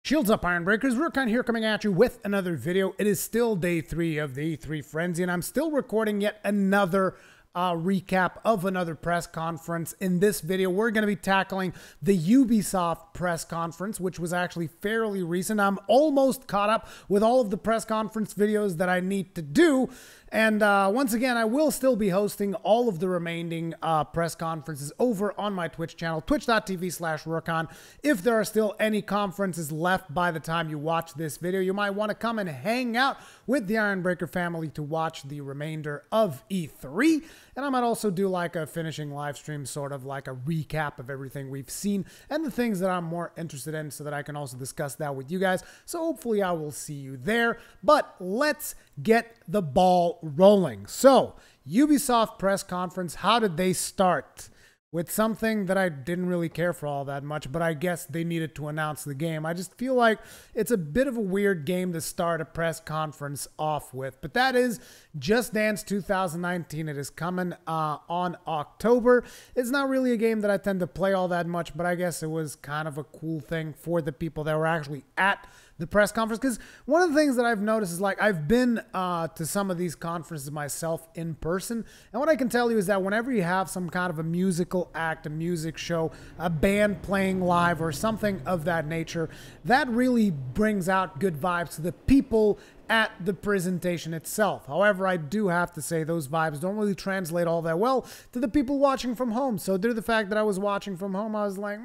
Shields up, Iron Breakers. Rurikhan here coming at you with another video. It is still day 3 of the E3 Frenzy, and I'm still recording yet another recap of another press conference. In this video, we're going to be tackling the Ubisoft Press Conference, which was actually fairly recent. I'm almost caught up with all of the press conference videos that I need to do. And once again, I will still be hosting all of the remaining press conferences over on my Twitch channel, twitch.tv/Rurikhan. If there are still any conferences left by the time you watch this video, you might want to come and hang out with the Iron Breaker family to watch the remainder of E3. And I might also do like a finishing live stream, sort of like a recap of everything we've seen and the things that I'm more interested in, so that I can also discuss that with you guys. So hopefully I will see you there. But let's get the ball rolling. So, Ubisoft Press Conference, how did they start? With something that I didn't really care for all that much, but I guess they needed to announce the game. I just feel like it's a bit of a weird game to start a press conference off with. But that is Just Dance 2019. It is coming on October. It's not really a game that I tend to play all that much, but I guess it was kind of a cool thing for the people that were actually at the press conference. Because one of the things that I've noticed is, like, I've been to some of these conferences myself in person, and what I can tell you is that whenever you have some kind of a musical act, a music show, a band playing live, or something of that nature, that really brings out good vibes to the people at the presentation itself. However, I do have to say those vibes don't really translate all that well to the people watching from home. So due to the fact that I was watching from home, I was like,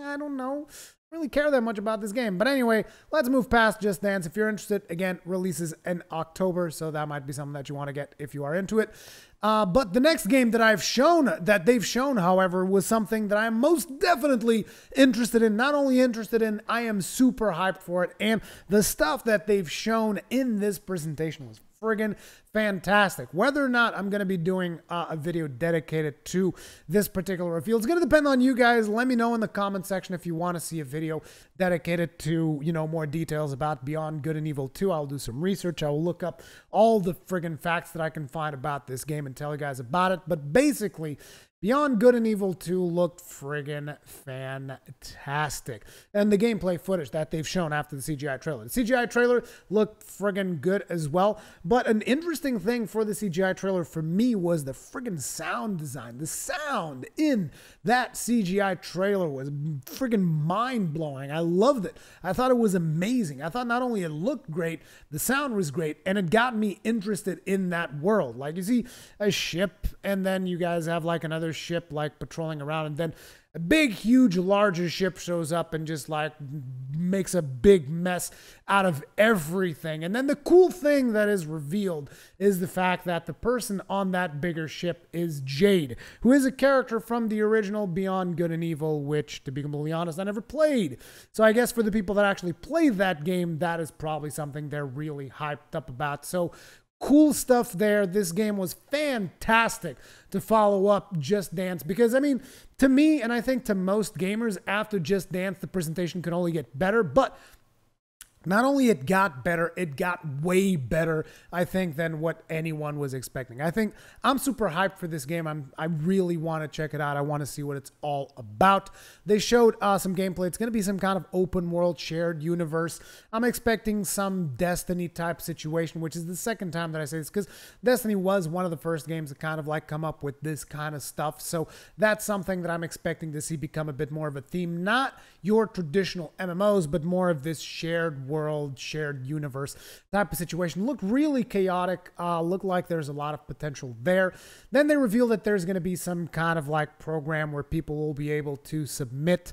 I don't know, really care that much about this game. But anyway, let's move past Just Dance. If you're interested, again, releases in October, so that might be something that you want to get if you are into it. But the next game that they've shown, however, was something that I am most definitely interested in. Not only interested in, I am super hyped for it. And the stuff that they've shown in this presentation was friggin' fantastic. Whether or not I'm going to be doing a video dedicated to this particular reveal, it's going to depend on you guys. Let me know in the comment section if you want to see a video dedicated to, you know, more details about Beyond Good and Evil 2. I'll do some research. I will look up all the friggin' facts that I can find about this game and tell you guys about it. But basically, Beyond Good and Evil 2 looked friggin' fantastic. And the gameplay footage that they've shown after the CGI trailer. The CGI trailer looked friggin' good as well. But an interesting thing for the CGI trailer for me was the friggin' sound design. The sound in that CGI trailer was friggin' mind-blowing. I loved it. I thought it was amazing. I thought not only it looked great, the sound was great, and it got me interested in that world. Like, you see a ship, and then you guys have like another ship like patrolling around, and then a big, huge, larger ship shows up and just like makes a big mess out of everything. And then the cool thing that is revealed is the fact that the person on that bigger ship is Jade, who is a character from the original Beyond Good and Evil, which, to be completely honest, I never played. So I guess for the people that actually play that game, that is probably something they're really hyped up about. So cool stuff there. This game was fantastic to follow up Just Dance, because, I mean, to me, and I think to most gamers, after Just Dance, the presentation could only get better. But not only it got better, it got way better, I think, than what anyone was expecting. I think I'm super hyped for this game. I really want to check it out. I want to see what it's all about. They showed some gameplay. It's going to be some kind of open world shared universe. I'm expecting some Destiny type situation, which is the second time that I say this, because Destiny was one of the first games to kind of like come up with this kind of stuff. So that's something that I'm expecting to see become a bit more of a theme. Not your traditional MMOs, but more of this shared world, shared universe type of situation. Looked really chaotic. Looked like there's a lot of potential there. Then they reveal that there's going to be some kind of like program where people will be able to submit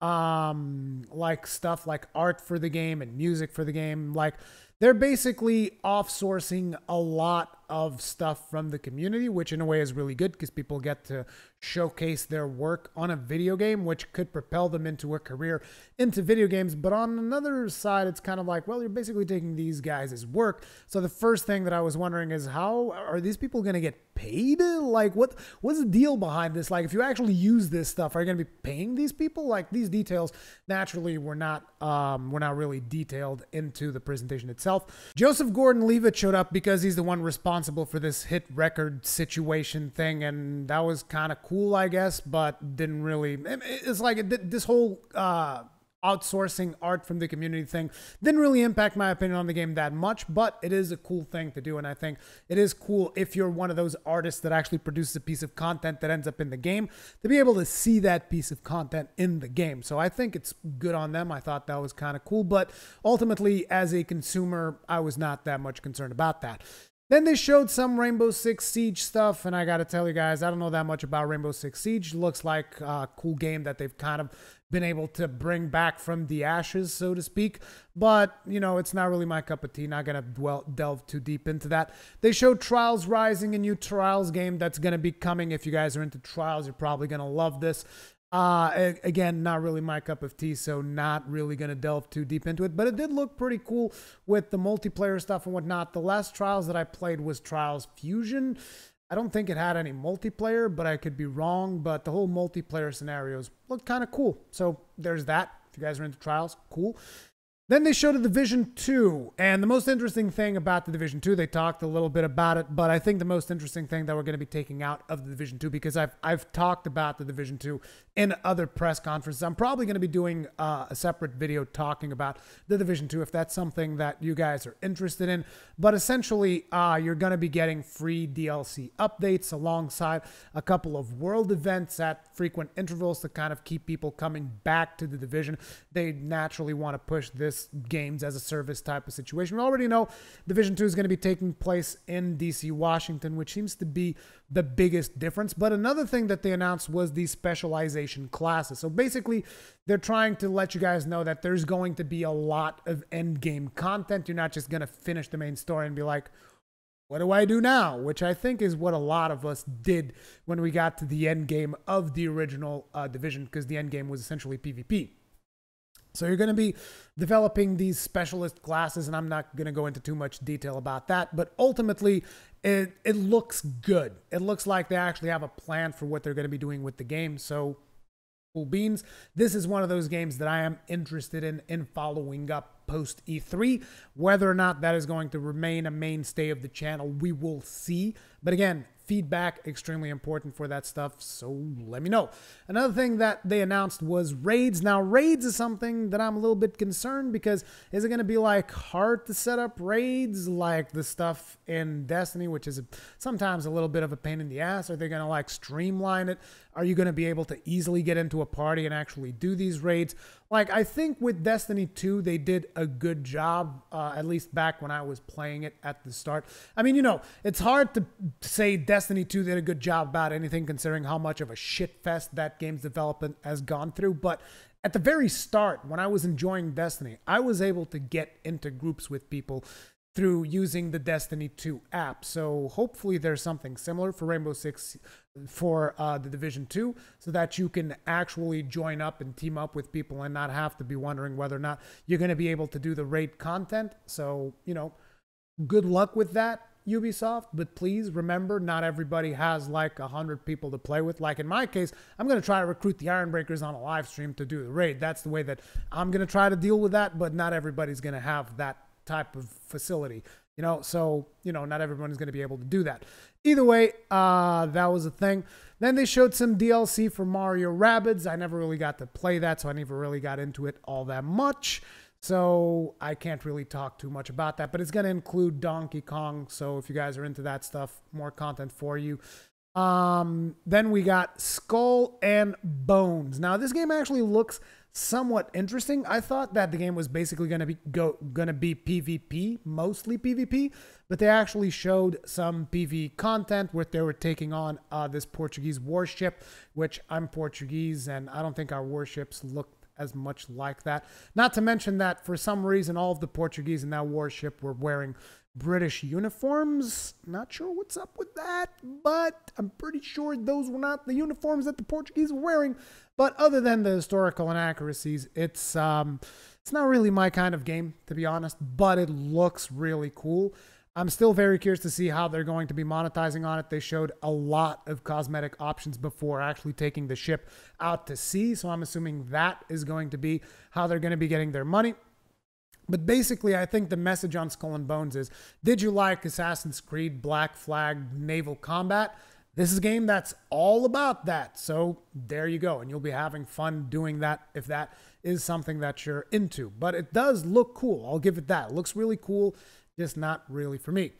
like stuff like art for the game and music for the game. Like, they're basically off-sourcing a lot of stuff from the community, which in a way is really good, because people get to showcase their work on a video game, which could propel them into a career into video games. But on another side, it's kind of like, well, you're basically taking these guys' work. So the first thing that I was wondering is, how are these people going to get paid? Like, what's the deal behind this? Like, if you actually use this stuff, are you going to be paying these people? Like, these details naturally were not really detailed into the presentation itself. Joseph Gordon-Levitt showed up because he's the one responsible for this hit record situation thing, and that was kind of cool, I guess, but didn't really. It's like this whole outsourcing art from the community thing didn't really impact my opinion on the game that much, but it is a cool thing to do. And I think it is cool if you're one of those artists that actually produces a piece of content that ends up in the game to be able to see that piece of content in the game. So I think it's good on them. I thought that was kind of cool, but ultimately as a consumer, I was not that much concerned about that. Then they showed some Rainbow Six Siege stuff, and I gotta tell you guys, I don't know that much about Rainbow Six Siege. Looks like a cool game that they've kind of been able to bring back from the ashes, so to speak. But, you know, it's not really my cup of tea. Not gonna delve too deep into that. They showed Trials Rising, a new Trials game that's gonna be coming. If you guys are into Trials, you're probably gonna love this. Again, not really my cup of tea, so not really going to delve too deep into it, but it did look pretty cool with the multiplayer stuff and whatnot. The last Trials that I played was Trials Fusion. I don't think it had any multiplayer, but I could be wrong, but the whole multiplayer scenarios look kind of cool. So there's that. If you guys are into Trials, cool. Then they showed The Division 2, and the most interesting thing about The Division 2, they talked a little bit about it, but I think the most interesting thing that we're going to be taking out of The Division 2, because I've talked about The Division 2 in other press conferences. I'm probably going to be doing a separate video talking about The Division 2 if that's something that you guys are interested in. But essentially, you're going to be getting free DLC updates alongside a couple of world events at frequent intervals to kind of keep people coming back to The Division. They naturally want to push this games as a service type of situation. We already know Division 2 is going to be taking place in DC, Washington, which seems to be the biggest difference. But another thing that they announced was the specialization classes. So basically, they're trying to let you guys know that there's going to be a lot of end game content. You're not just going to finish the main story and be like, what do I do now? Which I think is what a lot of us did when we got to the end game of the original Division, because the end game was essentially PvP. So you're going to be developing these specialist classes, and I'm not going to go into too much detail about that, but ultimately it looks good. It looks like they actually have a plan for what they're going to be doing with the game. So cool beans. This is one of those games that I am interested in following up post E3. Whether or not that is going to remain a mainstay of the channel, we will see. But again, feedback extremely important for that stuff, so let me know. Another thing that they announced was raids. Now raids is something that I'm a little bit concerned, because is it going to be like hard to set up raids like the stuff in Destiny, which is sometimes a little bit of a pain in the ass? Are they going to like streamline it? Are you going to be able to easily get into a party and actually do these raids? Like, I think with Destiny 2, they did a good job, at least back when I was playing it at the start. I mean, you know, it's hard to say Destiny 2 did a good job about anything, considering how much of a shitfest that game's development has gone through. But at the very start, when I was enjoying Destiny, I was able to get into groups with people through using the Destiny 2 app. So hopefully there's something similar for Rainbow Six, for the Division 2, so that you can actually join up and team up with people and not have to be wondering whether or not you're going to be able to do the raid content. So, you know, good luck with that, Ubisoft, but please remember, not everybody has like 100 people to play with. Like in my case, I'm going to try to recruit the Ironbreakers on a live stream to do the raid. That's the way that I'm going to try to deal with that, but not everybody's going to have that type of facility, you know, so, you know, not everyone is going to be able to do that. Either way, that was a thing. Then they showed some DLC for Mario Rabbids. I never really got to play that, so I never really got into it all that much. So I can't really talk too much about that, but it's going to include Donkey Kong. So if you guys are into that stuff, more content for you. Then we got Skull and Bones. Now this game actually looks somewhat interesting. I thought that the game was basically going to be PvP, mostly PvP, but they actually showed some PvE content where they were taking on this Portuguese warship, which I'm Portuguese, and I don't think our warships look as much like that. Not to mention that for some reason all of the Portuguese in that warship were wearing British uniforms. Not sure what's up with that, but I'm pretty sure those were not the uniforms that the Portuguese were wearing. But other than the historical inaccuracies, it's not really my kind of game, to be honest, but it looks really cool. I'm still very curious to see how they're going to be monetizing on it. They showed a lot of cosmetic options before actually taking the ship out to sea, so I'm assuming that is going to be how they're going to be getting their money. But basically, I think the message on Skull and Bones is, did you like Assassin's Creed Black Flag naval combat? this is a game that's all about that. So there you go. And you'll be having fun doing that if that is something that you're into. But it does look cool. I'll give it that. It looks really cool, just not really for me.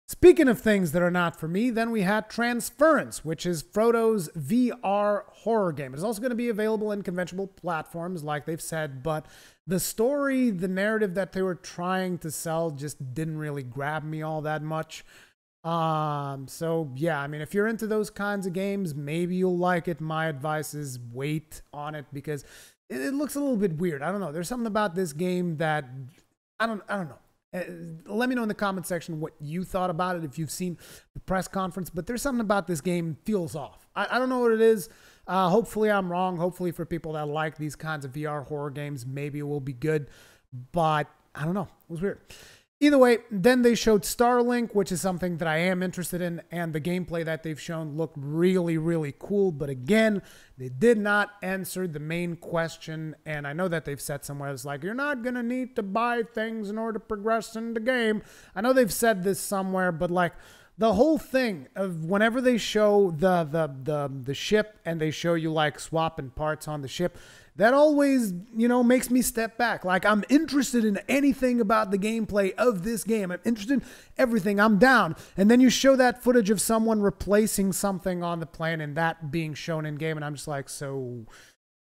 Speaking of things that are not for me, then we had Transference, which is Frodo's VR horror game. It's also going to be available in conventional platforms, like they've said, but the story, the narrative that they were trying to sell just didn't really grab me all that much. So yeah, I mean, if you're into those kinds of games, maybe you'll like it. My advice is wait on it because it looks a little bit weird. I don't know. There's something about this game that I don't know. Let me know in the comment section what you thought about it if you've seen the press conference, but there's something about this game feels off. I don't know what it is. Hopefully I'm wrong. Hopefully for people that like these kinds of VR horror games, maybe it will be good, but I don't know. It was weird. Either way, then they showed Starlink, which is something that I am interested in, and the gameplay that they've shown looked really, really cool. But again, they did not answer the main question, and I know that they've said somewhere it's like, you're not going to need to buy things in order to progress in the game. I know they've said this somewhere, but like the whole thing of whenever they show the ship and they show you like swapping parts on the ship, that always, you know, makes me step back. Like, I'm interested in anything about the gameplay of this game. I'm interested in everything. I'm down. And then you show that footage of someone replacing something on the plane and that being shown in game. And I'm just like, so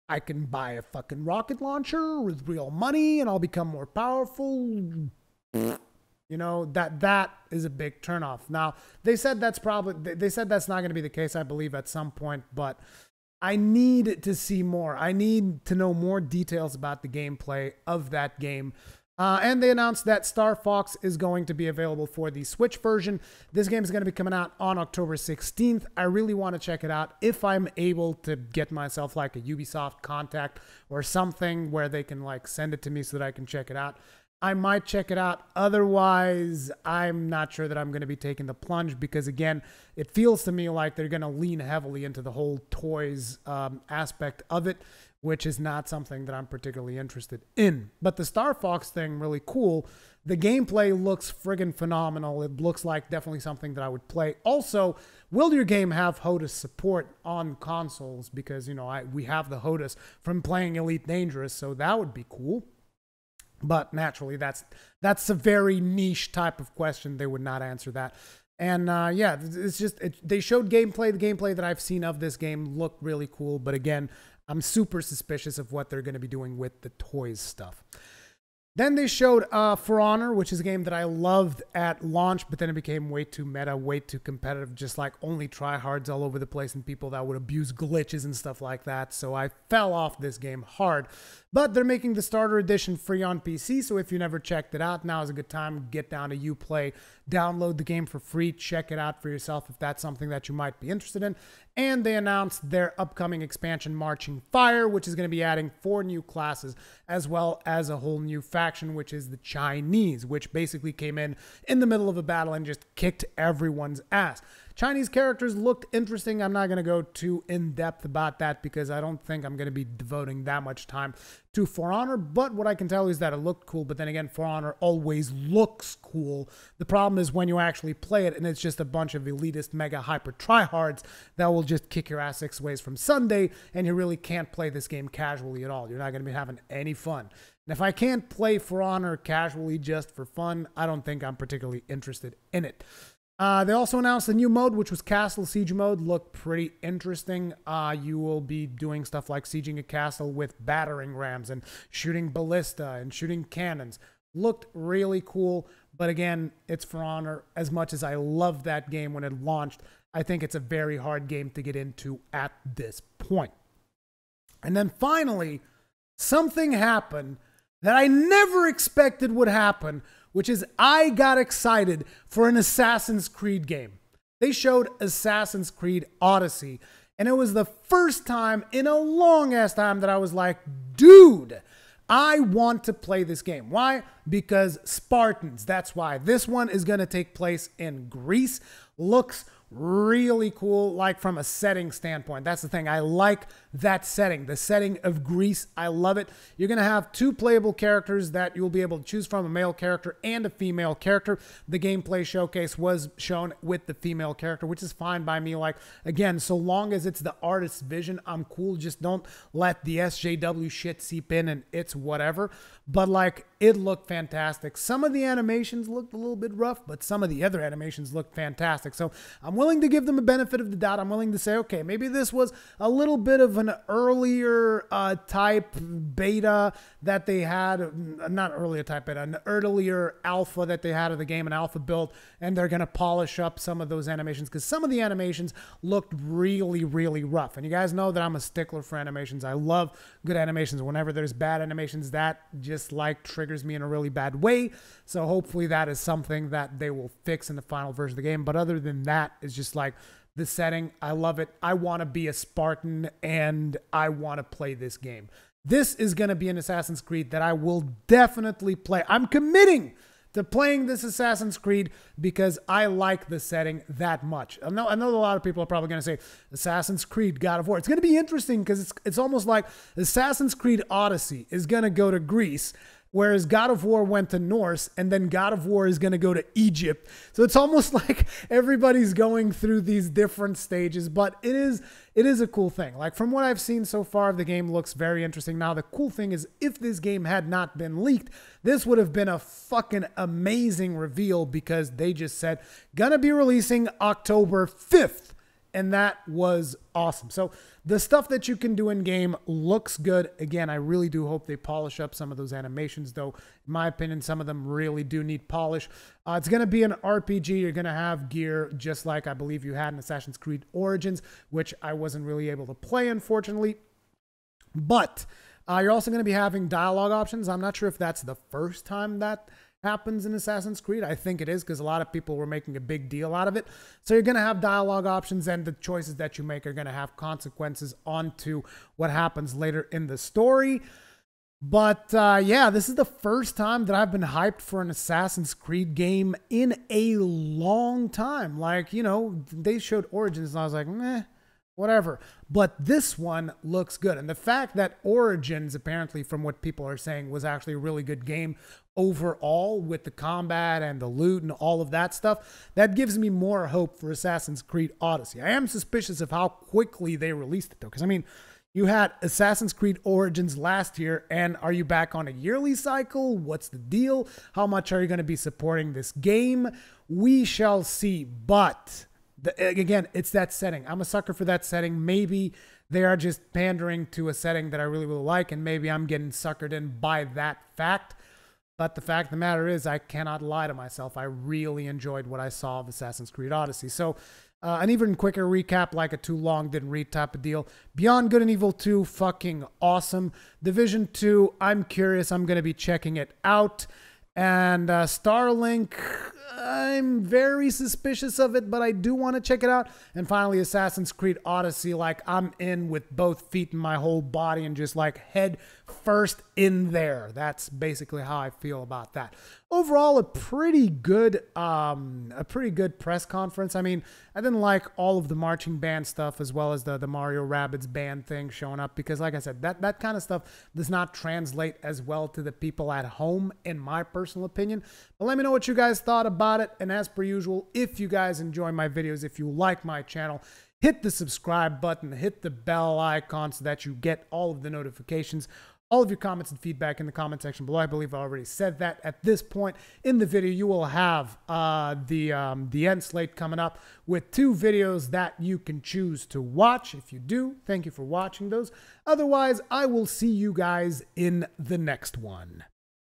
I can buy a fucking rocket launcher with real money and I'll become more powerful. You know, that is a big turnoff. Now, they said that's not going to be the case, I believe, at some point, but I need to see more. I need to know more details about the gameplay of that game. And they announced that Star Fox is going to be available for the Switch version. This game is going to be coming out on October 16th. I really want to check it out if I'm able to get myself like a Ubisoft contact or something where they can like send it to me so that I can check it out. I might check it out. Otherwise, I'm not sure that I'm going to be taking the plunge because, again, it feels to me like they're going to lean heavily into the whole toys aspect of it, which is not something that I'm particularly interested in. But the Star Fox thing, really cool. The gameplay looks friggin' phenomenal. It looks like definitely something that I would play. Also, will your game have HOTAS support on consoles? Because, you know, we have the HOTAS from playing Elite Dangerous, so that would be cool. But naturally, that's a very niche type of question. They would not answer that. And yeah, it's just, they showed gameplay. The gameplay that I've seen of this game looked really cool. But again, I'm super suspicious of what they're going to be doing with the toys stuff. Then they showed For Honor, which is a game that I loved at launch, but then it became way too meta, way too competitive, just like only tryhards all over the place and people that would abuse glitches and stuff like that. So I fell off this game hard. But they're making the starter edition free on PC, so if you never checked it out, now is a good time. Get down to Uplay, download the game for free, check it out for yourself if that's something that you might be interested in. And they announced their upcoming expansion, Marching Fire, which is going to be adding 4 new classes, as well as a whole new faction, which is the Chinese, which basically came in the middle of a battle and just kicked everyone's ass. Chinese characters looked interesting. I'm not going to go too in-depth about that because I don't think I'm going to be devoting that much time to For Honor, but what I can tell you is that it looked cool, but then again, For Honor always looks cool. The problem is when you actually play it and it's just a bunch of elitist mega hyper tryhards that will just kick your ass 6 ways from Sunday, and you really can't play this game casually at all. You're not going to be having any fun. And if I can't play For Honor casually just for fun, I don't think I'm particularly interested in it. They also announced a new mode, which was Castle Siege mode. Looked pretty interesting. You will be doing stuff like sieging a castle with battering rams and shooting ballista and shooting cannons. Looked really cool, but again, it's For Honor. As much as I loved that game when it launched, I think it's a very hard game to get into at this point. And then finally, something happened that I never expected would happen, which is I got excited for an Assassin's Creed game. They showed Assassin's Creed Odyssey, and it was the first time in a long-ass time that I was like, dude, I want to play this game. Why? Because Spartans, that's why. This one is going to take place in Greece. Looks really cool, like from a setting standpoint. That's the thing. I like that setting, the setting of Greece. I love it. You're going to have 2 playable characters that you'll be able to choose from, a male character and a female character. The gameplay showcase was shown with the female character, which is fine by me. Like, again, so long as it's the artist's vision, I'm cool. Just don't let the SJW shit seep in and it's whatever. But like, it looked fantastic. Some of the animations looked a little bit rough, but some of the other animations looked fantastic. So I'm willing to give them a benefit of the doubt. I'm willing to say, okay, maybe this was a little bit of an earlier type beta that they had, not earlier type beta, an earlier alpha that they had of the game, an alpha build, and they're going to polish up some of those animations because some of the animations looked really, really rough. And you guys know that I'm a stickler for animations. I love good animations. Whenever there's bad animations, that just like triggers me in a really bad way. So hopefully that is something that they will fix in the final version of the game. But other than that, it's just like the setting. I love it. I want to be a Spartan and I want to play this game. This is going to be an Assassin's Creed that I will definitely play. I'm committing to playing this Assassin's Creed because I like the setting that much. I know a lot of people are probably going to say Assassin's Creed, God of War. It's going to be interesting because it's almost like Assassin's Creed Odyssey is going to go to Greece, whereas God of War went to Norse, and then God of War is going to go to Egypt. So it's almost like everybody's going through these different stages, but it is a cool thing. Like from what I've seen so far, the game looks very interesting. Now, the cool thing is if this game had not been leaked, this would have been a fucking amazing reveal because they just said, gonna be releasing October 5th. And that was awesome. So the stuff that you can do in game looks good. Again, I really do hope they polish up some of those animations, though. In my opinion, some of them really do need polish. It's going to be an RPG. You're going to have gear just like I believe you had in Assassin's Creed Origins, which I wasn't really able to play, unfortunately. But you're also going to be having dialogue options. I'm not sure if that's the first time that happens in Assassin's Creed. I think it is because a lot of people were making a big deal out of it. So you're going to have dialogue options, and the choices that you make are going to have consequences onto what happens later in the story. But yeah, this is the first time that I've been hyped for an Assassin's Creed game in a long time. Like, you know, they showed Origins and I was like, meh, whatever. But this one looks good. And the fact that Origins, apparently from what people are saying, was actually a really good game overall with the combat and the loot and all of that stuff, that gives me more hope for Assassin's Creed Odyssey. I am suspicious of how quickly they released it though, because I mean, you had Assassin's Creed Origins last year, and are you back on a yearly cycle? What's the deal? How much are you going to be supporting this game? We shall see, but again, it's that setting. I'm a sucker for that setting. Maybe they are just pandering to a setting that I really, really like, and maybe I'm getting suckered in by that fact. But the fact of the matter is, I cannot lie to myself. I really enjoyed what I saw of Assassin's Creed Odyssey. So, an even quicker recap, like a too long didn't read type of deal. Beyond Good and Evil 2, fucking awesome. Division 2, I'm curious. I'm going to be checking it out. And Starlink, I'm very suspicious of it, but I do want to check it out. And finally, Assassin's Creed Odyssey, like I'm in with both feet and my whole body and just like head first in there. That's basically how I feel about that. Overall, a pretty good press conference. I mean, I didn't like all of the marching band stuff as well as the Mario Rabbids band thing showing up because, like I said, that kind of stuff does not translate as well to the people at home, in my personal opinion. But let me know what you guys thought about it. And as per usual, if you guys enjoy my videos, if you like my channel, hit the subscribe button, hit the bell icon so that you get all of the notifications. All of your comments and feedback in the comment section below. I believe I already said that. At this point in the video, you will have the end slate coming up with 2 videos that you can choose to watch. If you do, thank you for watching those. Otherwise, I will see you guys in the next one.